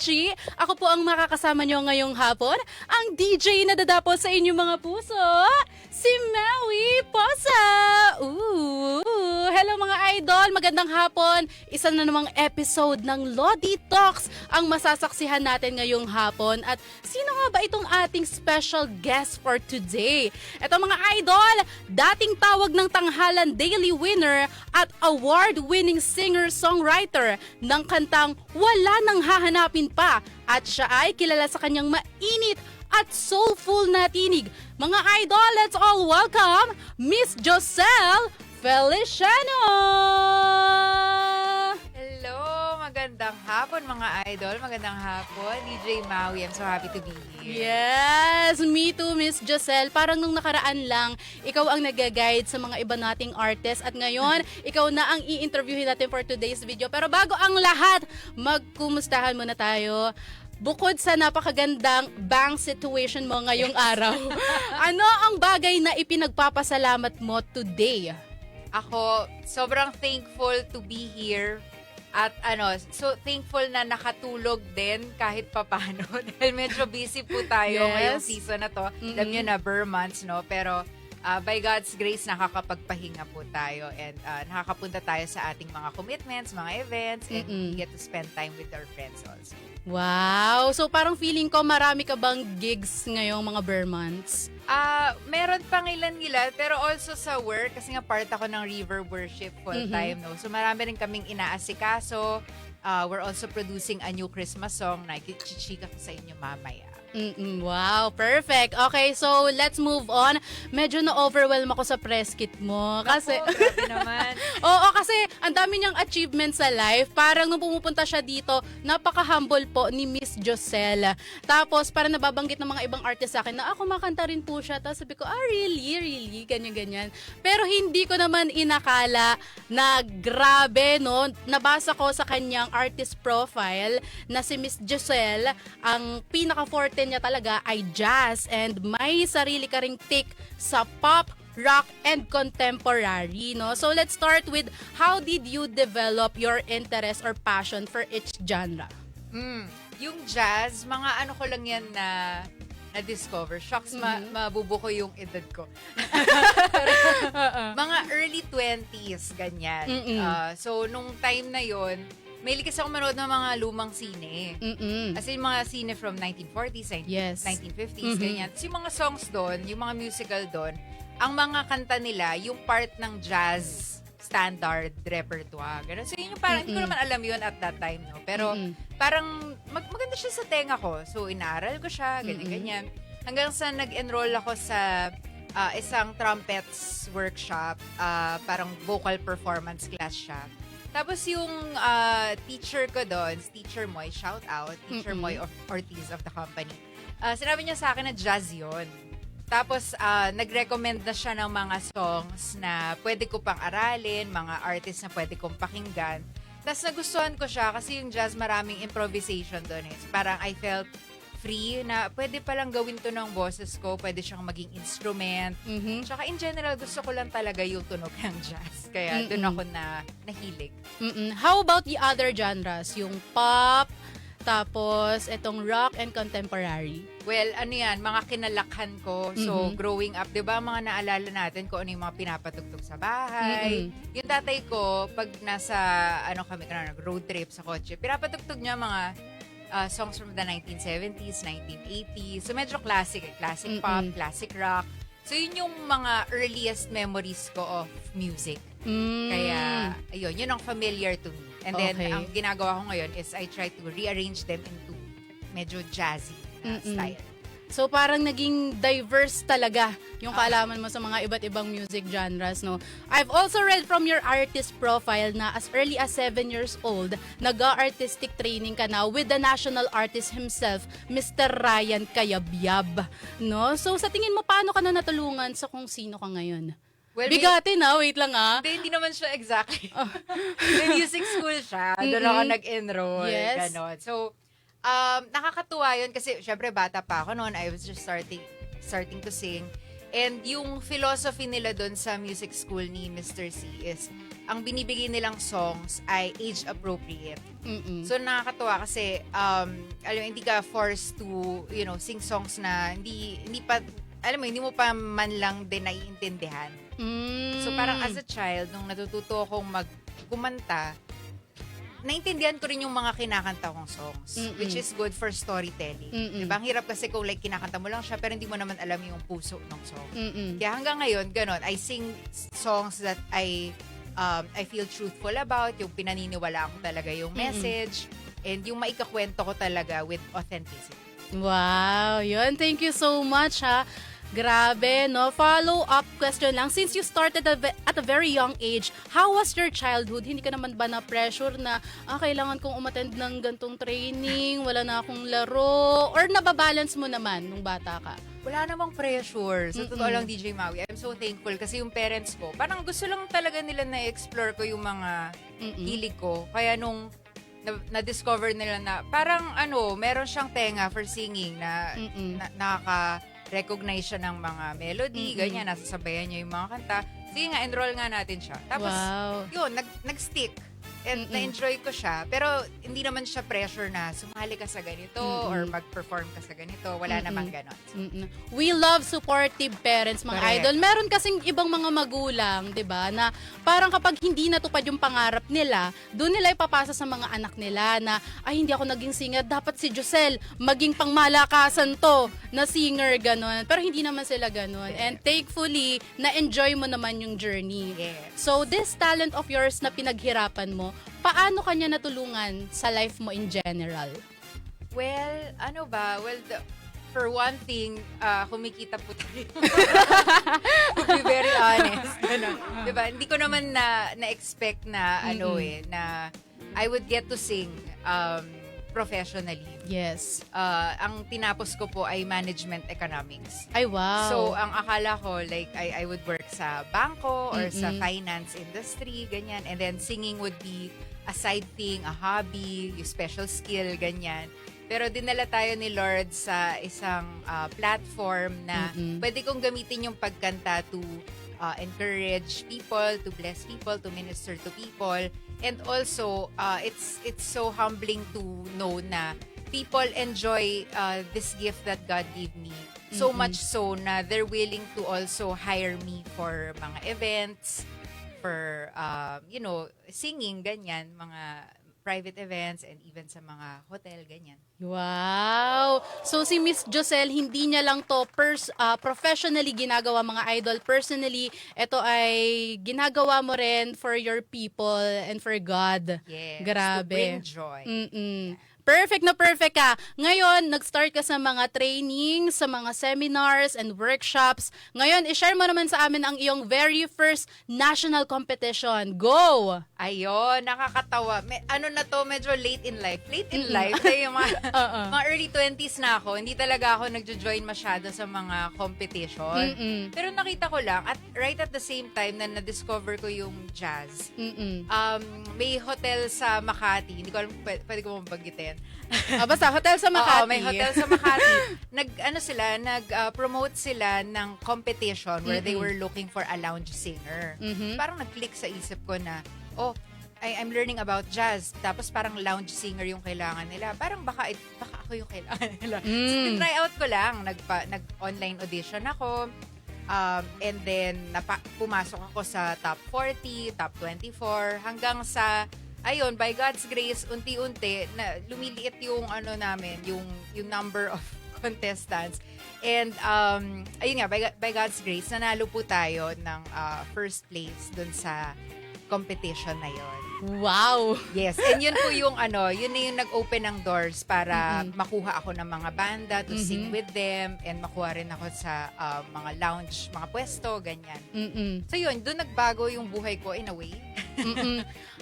Chi. Ako po ang makakasama nyo ngayong hapon, ang DJ na dadapo sa inyong mga puso, si Maui Posa. Hello mga idol, magandang hapon. Isa na namang episode ng Lodi Talks ang masasaksihan natin ngayong hapon. At sino nga ba itong ating special guest for today? Ito mga idol, dating tawag ng tanghalan daily winner at award-winning singer-songwriter ng kantang Wala Nang Hahanapin Pa. At siya ay kilala sa kanyang mainit at soulful na tinig. Mga idol, let's all welcome Miss Joselle Feliciano! Hello! Magandang hapon mga idol. Magandang hapon. DJ Maui, I'm so happy to be here. Yes! Me too, Miss Joselle. Parang nung nakaraan lang, ikaw ang nag-guide sa mga iba nating artists. At ngayon, ikaw na ang i-interviewin natin for today's video. Pero bago ang lahat, magkumustahan muna tayo. Bukod sa napakagandang bank situation mo ngayong araw, ano ang bagay na ipinagpapasalamat mo today? Ako, sobrang thankful to be here. At so thankful na nakatulog din kahit papano. Dahil medyo busy po tayo ngayong season na to. Alam nyo na, Burr months, no? Pero by God's grace, nakakapagpahinga po tayo. And nakakapunta tayo sa ating mga commitments, mga events. And we get to spend time with our friends also. Wow! So parang feeling ko marami ka bang gigs ngayong mga Burr months? Meron pang ilan-ilan, pero also sa work, kasi nga part ako ng River Worship full-time, no? So marami rin kaming inaasikaso. We're also producing a new Christmas song na chichika ko sa inyo mamaya. Wow, perfect. Okay, so let's move on. Medyo na-overwhelm ako sa press kit mo. Kasi, Naku, grabe naman. Oo, kasi ang dami niyang achievements sa life. Parang nung pumupunta siya dito, napaka-humble po ni Miss Joselle. Tapos, parang nababanggit ng mga ibang artist sa akin na ako makanta rin po siya. Tapos sabi ko, really? Ganyan. Pero hindi ko naman inakala na grabe, no? Nabasa ko sa kanyang artist profile na si Miss Joselle, ang pinaka-forte niya talaga ay jazz and may sarili ka ring take sa pop, rock, and contemporary, no? So let's start with how did you develop your interest or passion for each genre? Yung jazz, mga ano ko lang yan na-discover. Shocks, mabubuko yung edad ko. Mga early 20s, ganyan. So, nung time na yon, mahilig kasi ako manood ng mga lumang sine. As in, mga sine from 1940s, 1950s, ganyan. So, yung mga songs doon, yung mga musical doon, ang mga kanta nila, yung part ng jazz standard repertoire. Ganun. So, yun yung parang, hindi ko naman alam yun at that time, no? Pero, parang, maganda siya sa tenga ko. So, inaaral ko siya, ganyan. Hanggang sa nag-enroll ako sa isang trumpets workshop, parang vocal performance class siya. Tapos yung teacher ko doon, Teacher Moy, shout out, Teacher Moy Ortiz of the company. Sinabi niya sa akin na jazz yun. Tapos nag-recommend na siya ng mga songs na pwede ko pang aralin, mga artists na pwede kong pakinggan. Tapos nagustuhan ko siya kasi yung jazz maraming improvisation doon eh. So, parang I felt free na pwede palang gawin to ng boses ko, pwede siyang maging instrument. Tsaka in general, gusto ko lang talaga yung tunog ng jazz. Kaya doon ako nahilig. How about the other genres? Yung pop, tapos itong rock and contemporary? Well, ano yan, mga kinalakhan ko. So, growing up, di ba mga naalala natin kung ano yung mga pinapatugtog sa bahay. Yung tatay ko, pag nasa, road trip sa kotse, pinapatugtog niya mga songs from the 1970s, 1980s. So, medyo classic pop, classic rock. So, yun yung mga earliest memories ko of music. Kaya, ayun, yun ang familiar to me. And then, ang ginagawa ko ngayon is I try to rearrange them into medyo jazzy style. So parang naging diverse talaga yung kaalaman mo sa mga iba't ibang music genres, no? I've also read from your artist profile na as early as 7 years old, nag-artistic training ka na with the national artist himself, Mr. Ryan Cayabyab, no? So sa tingin mo, paano ka na natulungan sa kung sino ka ngayon? Well, Bigati na, wait lang Hindi naman siya exactly. May music school siya. Doon ako nag-enroll. Yes. Ganon. So, nakakatuwa yun kasi syempre bata pa ako noon. I was just starting to sing. And yung philosophy nila doon sa music school ni Mr. C is ang binibigay nilang songs ay age appropriate. Mm-mm. So nakakatuwa kasi alam mo, hindi ka forced to, sing songs na hindi pa, alam mo, hindi mo pa man lang din naiintindihan. So parang as a child, nung natututo akong kumanta, naintindihan ko rin yung mga kinakanta kong songs, which is good for storytelling. Diba? Ang hirap kasi kung kinakanta mo lang siya pero hindi mo naman alam yung puso ng song. Kaya hanggang ngayon, ganon, I sing songs that I feel truthful about, yung pinaniniwalaan ko talaga yung message, and yung maikakwento ko talaga with authenticity. Wow, yun. Thank you so much, ha. Grabe, no? Follow-up question lang. Since you started at a very young age, how was your childhood? Hindi ka naman ba na-pressure na, kailangan kong umattend ng gantong training, wala na akong laro, or nababalance mo naman nung bata ka? Wala namang pressure. Sa totoo lang, DJ Maui, I'm so thankful kasi yung parents ko, parang gusto lang talaga nila na-explore ko yung mga hilig ko. Kaya nung na-discover nila na parang meron siyang tenga for singing na nakaka-recognize siya ng mga melody, ganyan, nasasabayan niya yung mga kanta. Sige nga, enroll nga natin siya. Tapos, yun, nag-stick. And na-enjoy ko siya. Pero hindi naman siya pressure na sumali ka sa ganito or mag-perform ka sa ganito. Wala namang ganon. We love supportive parents, mga Correct. idol. Meron kasing ibang mga magulang, 'di ba, na parang kapag hindi natupad yung pangarap nila, doon nila ipapasa sa mga anak nila na, ay, hindi ako naging singer, dapat si Josel maging pangmalakasan to na singer, ganon. Pero hindi naman sila ganon. And thankfully, na-enjoy mo naman yung journey. Yes. So, this talent of yours na pinaghirapan mo, paano kanya natulungan sa life mo in general? Well, for one thing, kumikita po tayo. To be very honest. Diba? Hindi ko naman na-expect na, na I would get to sing professionally. Yes. Ang tinapos ko po ay management economics. Ay, wow. So, ang akala ko, like, I would work sa bangko or sa finance industry, ganyan. And then, singing would be a side thing, a hobby, yung special skill, ganyan. Pero dinala tayo ni Lord sa isang platform na pwede kong gamitin yung pagkanta to encourage people, to bless people, to minister to people. And also, it's so humbling to know na people enjoy this gift that God gave me. So much so na they're willing to also hire me for mga events, for, singing, ganyan, mga private events, and even sa mga hotel, ganyan. Wow! So si Miss Josel, hindi niya lang to professionally ginagawa, mga idol. Personally, ito ay ginagawa mo rin for your people and for God. Yes, Grabe. to bring joy. Perfect na perfect ka. Ngayon, nag-start ka sa mga training, sa mga seminars and workshops. Ngayon, i-share mo naman sa amin ang iyong very first national competition. Go! Ayun, nakakatawa. Medyo late in life. Late in life? Kaya yung mga early 20s na ako, hindi talaga ako nagjo-join masyado sa mga competition. Pero nakita ko lang, at right at the same time na na-discover ko yung jazz, may hotel sa Makati. Hindi ko alam, pwede ko mabanggitin. Basta, hotel sa Makati. Oo, may hotel sa Makati. Nag-promote sila ng competition where they were looking for a lounge singer. Parang nag-click sa isip ko na, I'm learning about jazz. Tapos parang lounge singer yung kailangan nila. Parang baka ako yung kailangan nila. So, try out ko lang. Nag-online audition ako. And then, pumasok ako sa top 40, top 24, hanggang sa, ayun, by God's grace, unti-unti, na lumiliit yung namin, yung number of contestants. And, ayun nga, by God's grace, nanalo po tayo ng first place dun sa competition na yon. Wow! Yes, and yun po yung yun na yung nag-open ng doors para makuha ako ng mga banda to sing with them, and makuha rin ako sa mga lounge, mga pwesto, ganyan. So yun, doon nagbago yung buhay ko in a way.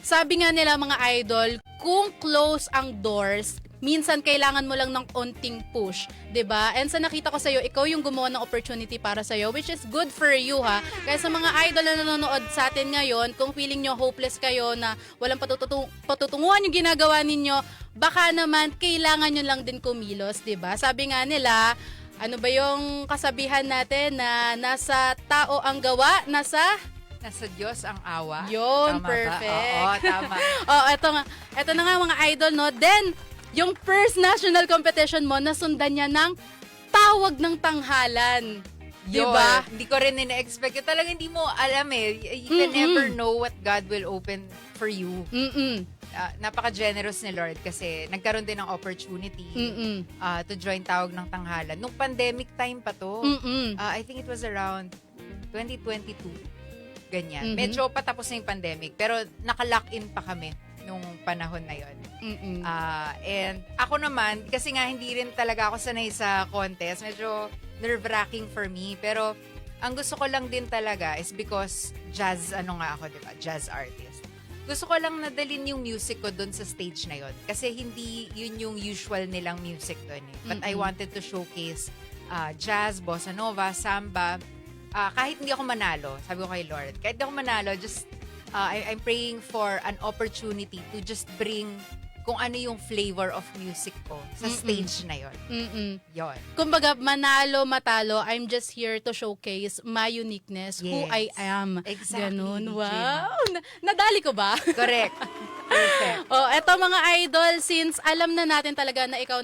Sabi nga nila, mga idol, kung close ang doors, minsan kailangan mo lang ng onting push, 'di ba? And sa nakita ko sa iyo, ikaw yung gumawa ng opportunity para sa iyo, which is good for you, ha. Kaya sa mga idol na nanonood sa atin ngayon, kung feeling nyo hopeless kayo na walang patutunguhan yung ginagawa ninyo, baka naman kailangan nyo lang din kumilos, 'di ba? Sabi nga nila, ano ba yung kasabihan natin na nasa tao ang gawa, nasa Nasa Diyos ang awa. Yun, Tama perfect. Ba? Oo, tama. Eto nga. Eto na nga mga idol, no? Then, yung first national competition mo, nasundan niya ng tawag ng tanghalan. Diba? Hindi ko rin ina-expect. Talagang hindi mo alam eh. You can never know what God will open for you. Napaka-generous ni Lord kasi nagkaroon din ng opportunity to join Tawag ng Tanghalan. Nung pandemic time pa to. I think it was around 2022. Ganyan. Medyo patapos na yung pandemic. Pero naka-lock in pa kami nung panahon na yon. And ako naman, kasi nga hindi rin talaga ako sanay sa contest. Medyo nerve-wracking for me. Pero ang gusto ko lang din talaga is because jazz, diba? Jazz artist. Gusto ko lang nadalin yung music ko dun sa stage na yon. Kasi hindi yun yung usual nilang music dun eh. But I wanted to showcase jazz, bossa nova, samba. Kahit hindi ako manalo, sabi ko kay Lord, kahit hindi ako manalo, just I'm praying for an opportunity to just bring kung ano yung flavor of music ko sa stage na yon. Yon. Kumbaga, manalo, matalo, I'm just here to showcase my uniqueness, who I am. Exactly. Ganun. Wow! Nadali ko ba? Correct. Perfect. Eto mga idol, since alam na natin talaga na ikaw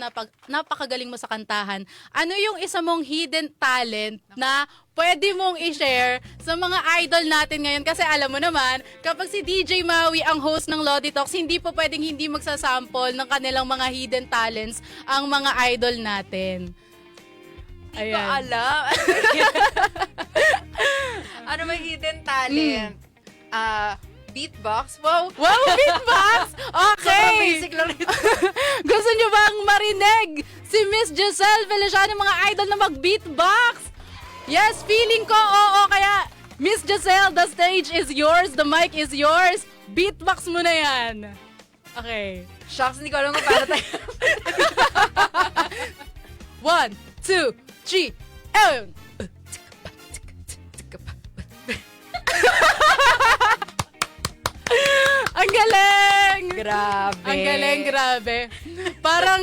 napakagaling mo sa kantahan, ano yung isa mong hidden talent na pwede mong i-share sa mga idol natin ngayon? Kasi alam mo naman, kapag si DJ Maui ang host ng Lodi Talks, hindi po pwedeng hindi magsasample ng kanilang mga hidden talents ang mga idol natin. Hindi ko alam. Ano ba hidden talent? Beatbox? Wow, beatbox! Okay! Sobrang basic lang ito. Gusto nyo bang marinig si Miss Giselle Feliciano, mga idol na mag-beatbox? Yes, feeling ko, oo. Kaya, Miss Giselle, the stage is yours, the mic is yours. Beatbox mo na yan. Okay. Shucks, hindi ko alam kung paano tayo. 1, 2, 3, and... Ang galing! Grabe. Ang galing, grabe. Parang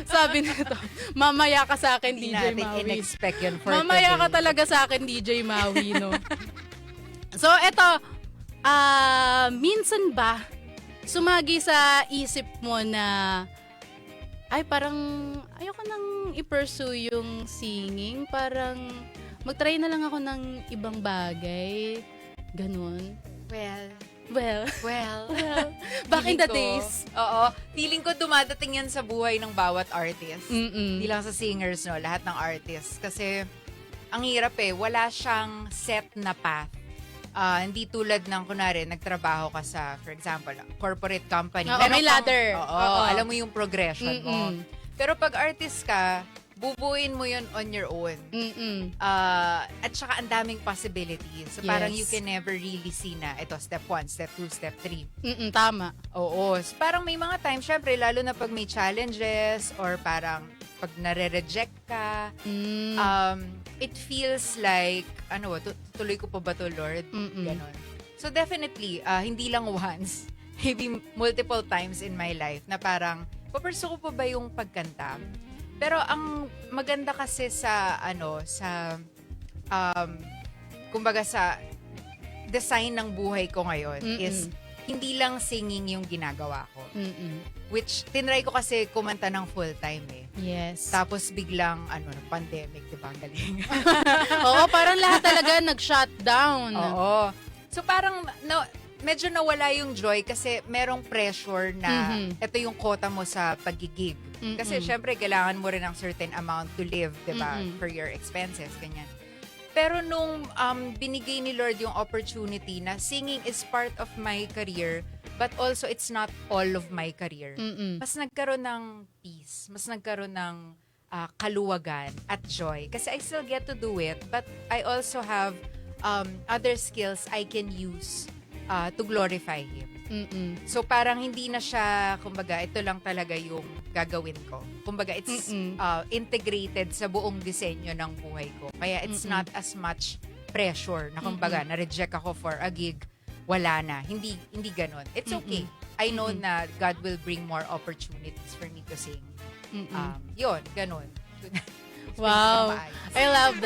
sabi nito, mamaya ka sa akin, Hindi DJ natin Maui. in-expect yun for Mamaya today. ka talaga sa akin, DJ Maui, no? So, eto, minsan ba, sumagi sa isip mo na, ay, parang, ayoko nang i-pursue yung singing, parang, mag-try na lang ako ng ibang bagay, ganun. Well, back in the days. Oo. Feeling ko dumadating yan sa buhay ng bawat artist. Hindi lang sa singers, no? Lahat ng artists. Kasi, ang hirap eh. Wala siyang set na path. Hindi tulad ng, kunwari, nagtrabaho ka sa, for example, corporate company. Oo, may ladder. Oo. Alam mo yung progression mo. Pero pag artist ka, bubuin mo yun on your own. At saka ang daming possibilities. So, parang you can never really see na ito, step 1, step 2, step 3. Tama. Oo. So, parang may mga times, syempre, lalo na pag may challenges or parang pag nare-reject ka, it feels like, tuloy ko pa ba to, Lord? Ganon. So, definitely, hindi lang once, maybe multiple times in my life na parang, papursue ko pa ba yung pagkanta? Pero ang maganda kasi sa kumbaga sa design ng buhay ko ngayon is hindi lang singing yung ginagawa ko. Which tinry ko kasi kumanta ng full time eh. Yes. Tapos biglang pandemic, 'di ba? Ang galing. Oo, parang lahat talaga nag-shutdown. Oo. So parang medyo nawala yung joy kasi merong pressure na ito yung quota mo sa pagigig. Kasi syempre, kailangan mo rin ng certain amount to live, diba? For your expenses, ganyan. Pero nung binigay ni Lord yung opportunity na singing is part of my career, but also it's not all of my career. Mas nagkaroon ng peace, mas nagkaroon ng kaluwagan at joy. Kasi I still get to do it, but I also have other skills I can use to glorify Him. So parang hindi na siya, kumbaga, ito lang talaga yung gagawin ko. Kumbaga, it's integrated sa buong disenyo ng buhay ko. Kaya it's not as much pressure na kumbaga, na-reject ako for a gig, wala na. Hindi ganun. It's okay. I know na God will bring more opportunities for me to sing. Yun, ganun. Wow. I love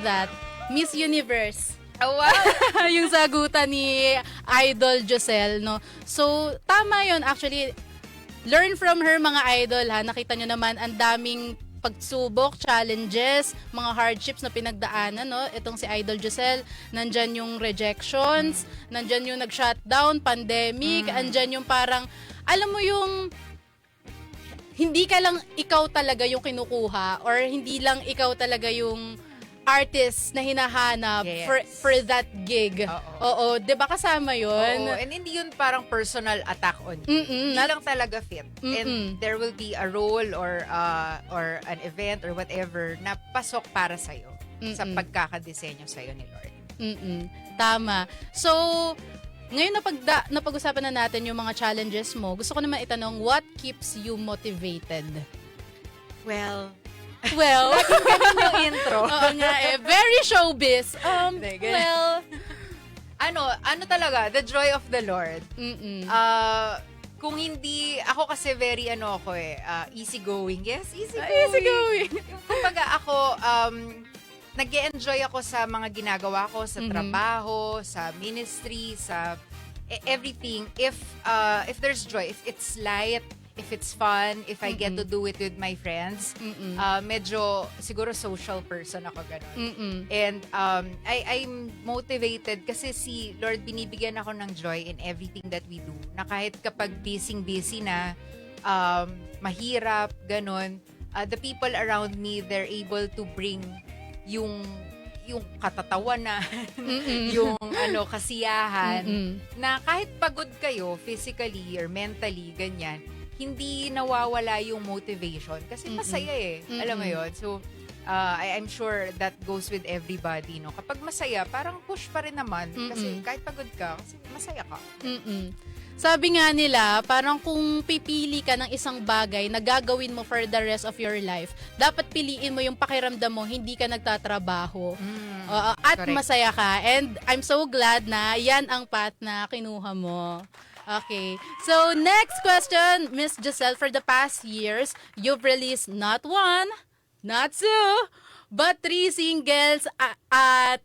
that. Miss Universe. Oh, wow! Yung sagutan ni Idol Josel, no? So, tama yon actually. Learn from her, mga idol, ha? Nakita nyo naman, ang daming pagsubok, challenges, mga hardships na pinagdaanan, no? Itong si Idol Josel, nandyan yung rejections, nandyan yung nag-shutdown, pandemic, andyan yung parang, alam mo yung, hindi ka lang ikaw talaga yung kinukuha or hindi lang ikaw talaga yung artist na hinahanap for that gig. Oo, 'di ba kasama 'yon? Oo, and hindi yun parang personal attack on you. Hindi lang talaga fit. And there will be a role or an event or whatever na pasok para sa iyo sa pagkakadesenyo sa iyo ni Lord. Tama. So, ngayon napag-usapan na natin yung mga challenges mo. Gusto ko naman itanong, what keeps you motivated? Well, yung intro. Oo nga eh. Very showbiz. Well, ano talaga, the joy of the Lord. Kung hindi, ako kasi very easygoing. Yes, easygoing. Easygoing. Kumbaga ako, nag-e-enjoy ako sa mga ginagawa ko, sa trabaho, sa ministry, sa everything. If there's joy, if it's light, if it's fun, if I get to do it with my friends, medyo siguro social person ako ganun. And I'm motivated kasi si Lord binibigyan ako ng joy in everything that we do. Na kahit kapag busy na, mahirap, ganun, the people around me, they're able to bring yung katatawanan, yung kasiyahan, na kahit pagod kayo physically or mentally, ganyan, hindi nawawala yung motivation kasi masaya eh. Alam mo yun? So, I'm sure that goes with everybody, no? Kapag masaya, parang push pa rin naman kasi kahit pagod ka, kasi masaya ka. Sabi nga nila, parang kung pipili ka ng isang bagay na gagawin mo for the rest of your life, dapat piliin mo yung pakiramdam mo, hindi ka nagtatrabaho. At correct. Masaya ka. And I'm so glad na yan ang path na kinuha mo. Okay. So, next question, Miss Giselle. For the past years, you've released not one, not two, but 3 singles at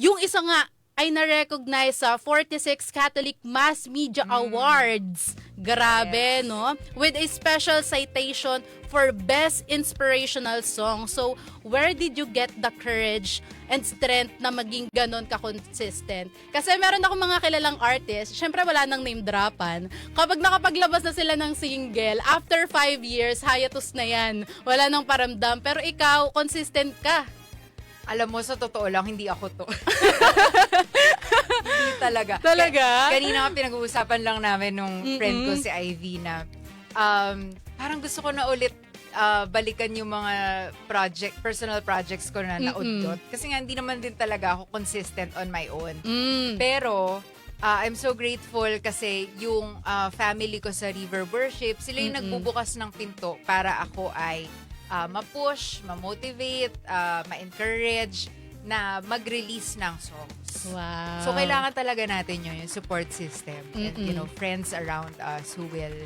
yung isa nga ay na-recognize sa 46 Catholic Mass Media Awards. Grabe, yes. No? With a special citation for Best Inspirational Song. So, where did you get the courage and strength na maging ganon ka-consistent? Kasi meron ako mga kilalang artist, syempre wala nang name dropan. Kapag nakapaglabas na sila ng single, after 5 years, hiatus na yan. Wala nang paramdam. Pero ikaw, consistent ka. Alam mo, sa totoo lang, hindi ako to. Hindi talaga. Talaga? Kanina nga pinag-uusapan lang namin nung friend ko si Ivy na parang gusto ko na ulit balikan yung mga personal projects ko na naudot. Kasi nga, hindi naman din talaga ako consistent on my own. Pero, I'm so grateful kasi yung family ko sa River Worship, sila yung nagbubukas ng pinto para ako ay ma-push, ma-motivate, ma-encourage na mag-release ng songs. Wow. So, kailangan talaga natin yun, yung support system. And, friends around us who will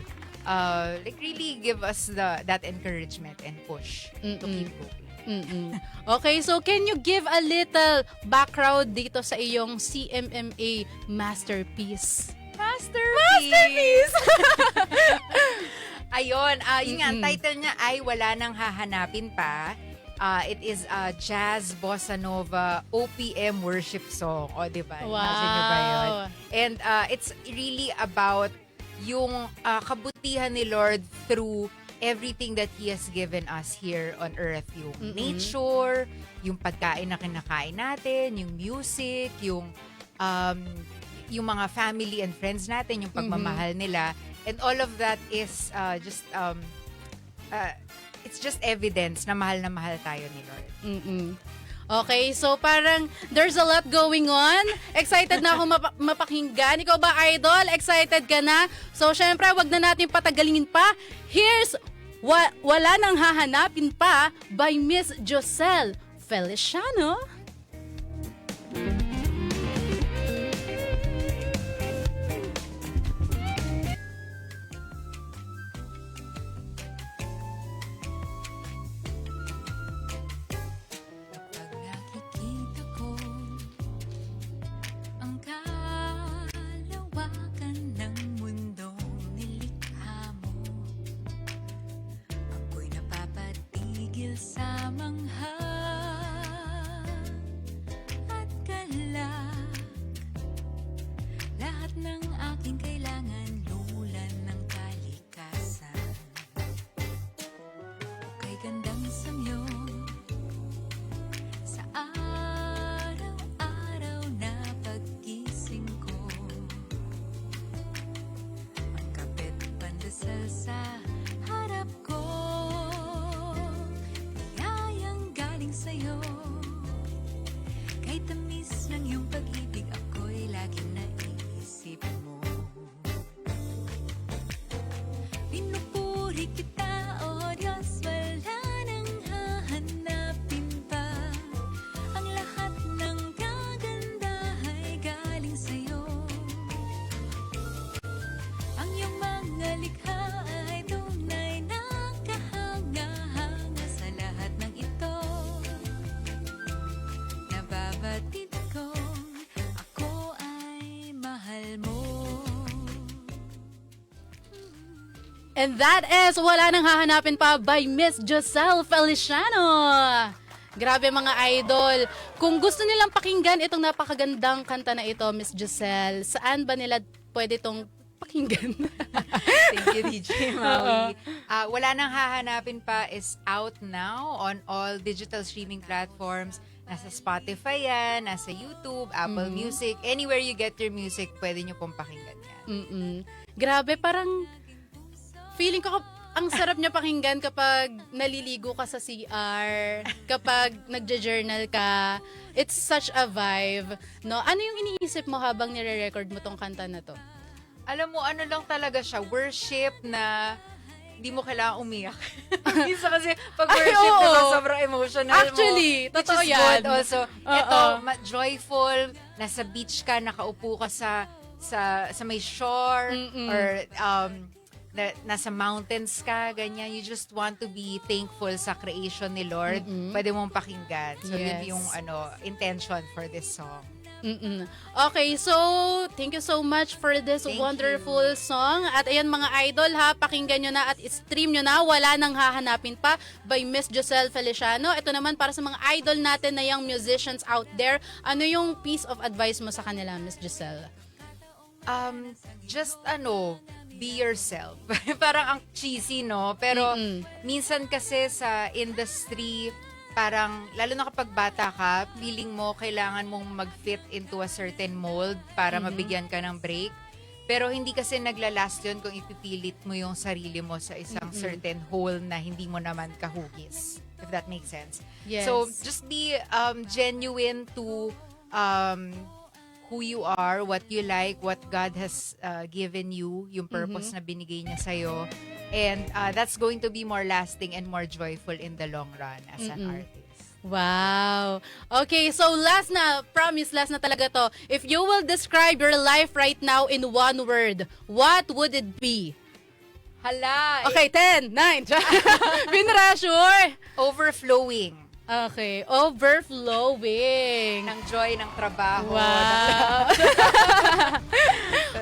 really give us that encouragement and push to keep going. Okay, so can you give a little background dito sa iyong CMMA Masterpiece? Masterpiece! Ayun, yun nga, title niya ay Wala Nang Hahanapin Pa. It is a jazz, bossa nova, OPM worship song. O, diba? Wow. Imagine nyo ba yun? And it's really about yung kabutihan ni Lord through everything that He has given us here on earth. Yung nature, yung pagkain na kinakain natin, yung music, yung mga family and friends natin, yung pagmamahal nila. And all of that is it's just evidence na mahal tayo ni Lord. Okay, so parang there's a lot going on. Excited na ako mapakinggan. Ikaw ba, Idol? Excited ka na? So, syempre, wag na natin patagalingin pa. Here's Wala Nang Hahanapin Pa by Miss Josel Feliciano. pagmamangha at galak. Lahat ng aking kailangan, lulan ng kalikasan. Kay gandang samyo sa araw-araw na paggising ko. Ang kape't pandasal sa harap ko, biyayang galing sa'yo. Kay tamis ng iyong pag-ibig, ako'y laging naiisip mo. Pinupuri kita, O Diyos, wala nang hahanapin pa. Ang lahat ng kaganda ay galing sa'yo. Ang iyong mga likha ay tunay na kahanga-hanga. Sa lahat ng ito, nababatid kong ako ay mahal mo. And that is Wala Nang Hahanapin Pa by Miss Joselle Feliciano. Grabe mga idol. Kung gusto nilang pakinggan itong napakagandang kanta na ito, Miss Joselle, saan ba nila pwede itong pakinggan? Thank you, DJ Maui. Wala Nang Hahanapin Pa is out now on all digital streaming platforms. Nasa Spotify yan, nasa YouTube, Apple Music, anywhere you get your music, pwede nyo pong pakinggan yan. Grabe, parang feeling ko ang sarap niya pakinggan kapag naliligo ka sa CR, kapag nagja-journal ka. It's such a vibe, no? Ano yung iniisip mo habang nire-record mo tong kanta na to? Alam mo, ano lang talaga siya, worship na hindi mo kailangan umiyak. Minsan kasi pag worship, oo. diba, sobrang emotional Actually, mo. totoo Which is yan. good also. Ito, Oo. joyful, nasa beach ka, nakaupo ka sa may shore, or nasa mountains ka, ganyan. You just want to be thankful sa creation ni Lord. Pwede mong pakinggan. So, yun Yes. yung intention for this song. Okay, so thank you so much for this Thank wonderful song. At ayan mga idol ha, pakinggan nyo na at stream nyo na Wala Nang Hahanapin Pa by Miss Joselle Feliciano. Ito naman para sa mga idol natin na young musicians out there. Ano yung piece of advice mo sa kanila, Miss Joselle? Just be yourself. Parang ang cheesy, no? Pero minsan kasi sa industry, parang, lalo na kapag bata ka, feeling mo kailangan mong mag-fit into a certain mold para mabigyan ka ng break. Pero hindi kasi naglalast yun kung ipipilit mo yung sarili mo sa isang certain hole na hindi mo naman kahugis. If that makes sense. Yes. So, just be genuine to who you are, what you like, what God has given you, yung purpose na binigay niya sa'yo. And that's going to be more lasting and more joyful in the long run as an artist. Wow. Okay, so last na talaga to. If you will describe your life right now in one word, what would it be? Hala! Okay, 10, 9. Binrasure. Overflowing. Okay, overflowing. Ng joy ng trabaho. Wow.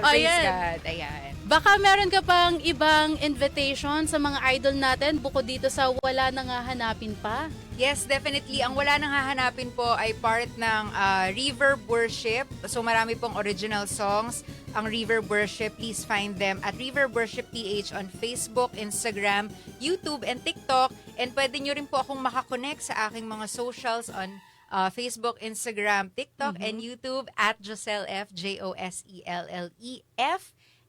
Praise Ayan. God. Ayan. Baka meron ka pang ibang invitation sa mga idol natin bukod dito sa Wala Nang Hahanapin Pa? Yes, definitely. Ang Wala Nang Hahanapin po ay part ng Reverb Worship. So marami pong original songs. Ang Reverb Worship, please find them at Reverb Worship PH on Facebook, Instagram, YouTube, and TikTok. And pwede nyo rin po akong makakonect sa aking mga socials on Facebook, Instagram, TikTok, and YouTube at Joselle F, Josellef.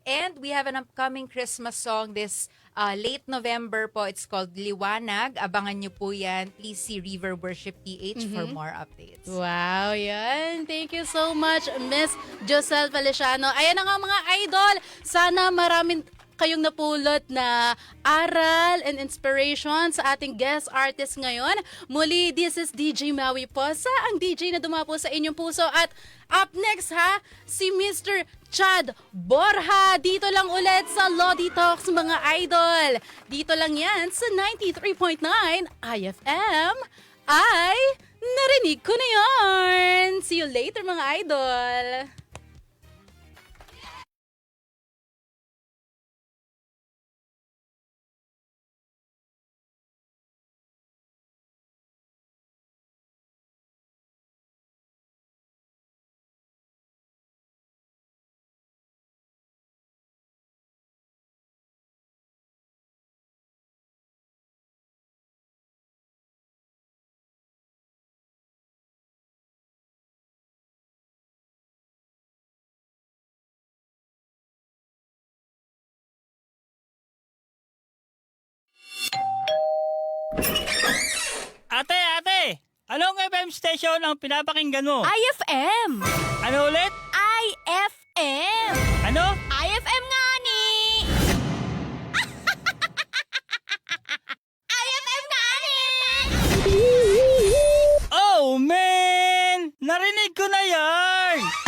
And we have an upcoming Christmas song this late November po. It's called Liwanag. Abangan nyo po yan. Please see Reverb Worship PH for more updates. Wow, yan. Thank you so much, Miss Joselle Feliciano. Ayan na nga mga idol. Sana maraming kayong napulot na aral and inspiration sa ating guest artist ngayon. Muli, this is DJ Maui po, ang DJ na dumapo sa inyong puso. At up next ha, si Mr. Chad Borja. Dito lang ulit sa Lodi Talks mga idol. Dito lang yan sa 93.9 IFM. Ay, narinig ko na yarn. See you later mga idol. Ate! Anong FM station ang pinapakinggan mo? IFM! Ano ulit? IFM! Ano? IFM nga ni! IFM nga ni! Oh, man! Narinig ko na yan!